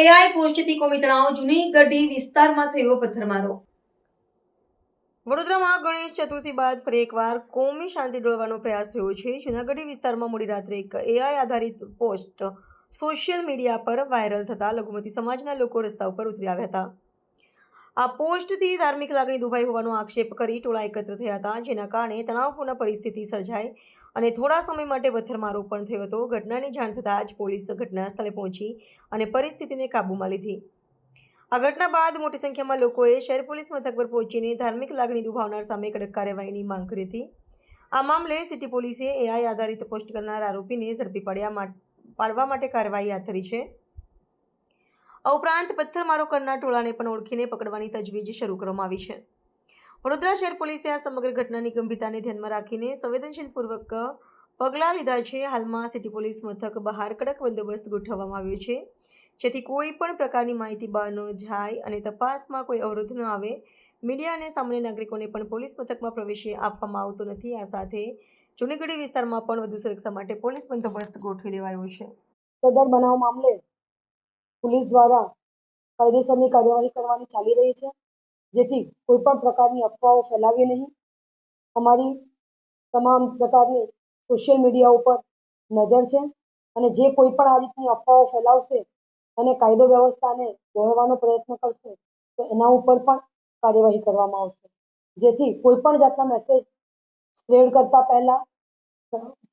AI પોસ્ટથી કોમી તણાવ. જૂની ગઢી વિસ્તારમાં થયો પથ્થરમારો. વડોદરામાં ગણેશ ચતુર્થી બાદ ફરી એકવાર કોમી શાંતિ ડોળવાનો પ્રયાસ થયો છે. જૂનાગઢી વિસ્તારમાં મોડી રાત્રે એક એઆઈ આધારિત પોસ્ટ સોશિયલ મીડિયા પર વાયરલ થતાં લઘુમતી સમાજના લોકો રસ્તા ઉપર ઉતરી આવ્યા હતા. આ પોસ્ટથી ધાર્મિક લાગણી દુભાઈ હોવાનો આક્ષેપ કરી ટોળા એકત્ર થયા હતા, જેના કારણે તણાવપૂર્ણ પરિસ્થિતિ સર્જાઈ અને થોડા સમય માટે પથ્થરમારો પણ થયો હતો. ઘટનાની જાણ થતાં જ પોલીસ ઘટના સ્થળે પહોંચી અને પરિસ્થિતિને કાબૂમાં લીધી. આ ઘટના બાદ મોટી સંખ્યામાં લોકોએ શહેર પોલીસ મથક પર પહોંચીને ધાર્મિક લાગણી દુભાવનાર સામે કડક કાર્યવાહીની માંગ કરી હતી. આ મામલે સિટી પોલીસે એઆઈ આધારિત પોસ્ટ કરનાર આરોપીને ઝડપી પાડવા માટે કાર્યવાહી હાથ ધરી છે. આ ઉપરાંત પથ્થરમારો કરનાર ટોળાને પણ ઓળખીને પકડવાની તજવીજ શરૂ કરવામાં આવી છે. વડોદરા શહેર પોલીસે આ સમગ્ર ઘટનાની ગંભીરતાને ધ્યાનમાં રાખીને સંવેદનશીલપૂર્વક પગલાં લીધા છે. હાલમાં સિટી પોલીસ મથક બહાર કડક બંદોબસ્ત ગોઠવવામાં આવ્યો છે, જેથી કોઈ પણ પ્રકારની માહિતી બહાર ન જાય અને તપાસમાં કોઈ અવરોધ ન આવે. મીડિયા અને સામાન્ય નાગરિકોને પણ પોલીસ મથકમાં પ્રવેશ આપવામાં આવતો નથી. આ સાથે જૂનાગઢી વિસ્તારમાં પણ વધુ સુરક્ષા માટે પોલીસ બંદોબસ્ત ગોઠવી દેવાયો છે. સદર બનાવ મામલે પોલીસ દ્વારા કાયદેસરની કાર્યવાહી કરવાની ચાલી રહી છે, જેથી કોઈ પણ પ્રકારની અફવાઓ ફેલાવી નહીં. અમારી તમામ પ્રકારની સોશિયલ મીડિયા ઉપર નજર છે અને જે કોઈ પણ આ રીતની અફવાઓ ફેલાવશે અને કાયદો વ્યવસ્થાને દોહરવાનો પ્રયત્ન કરશે તો એના ઉપર પણ કાર્યવાહી કરવામાં આવશે, જેથી કોઈ પણ જાતના મેસેજ સ્પ્રેડ કરતા પહેલાં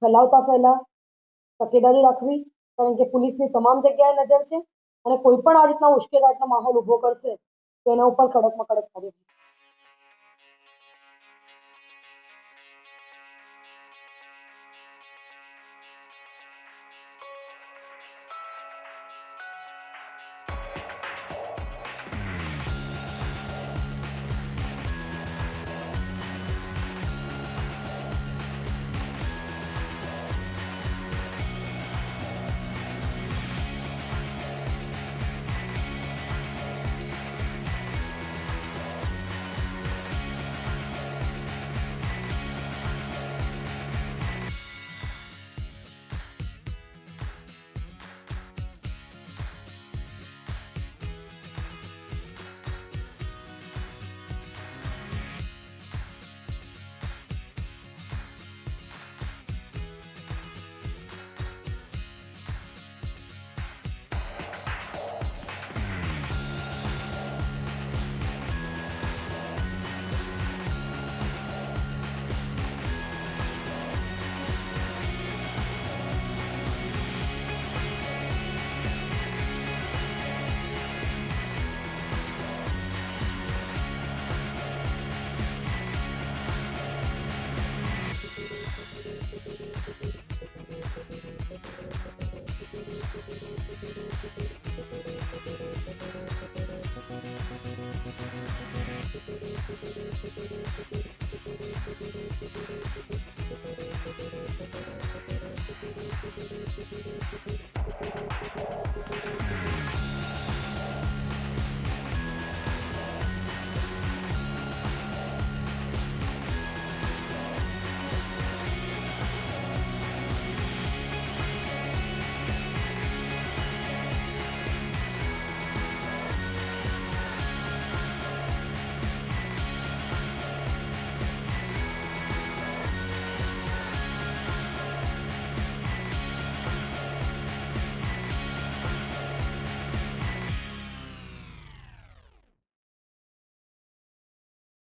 ફેલાવતા પહેલાં તકેદારી રાખવી, કારણ કે પોલીસની તમામ જગ્યાએ નજર છે અને કોઈ પણ આ રીતના ઉશ્કેરાટનો માહોલ ઊભો કરશે તો એના ઉપર કડકમાં કડક કાર્યવાહી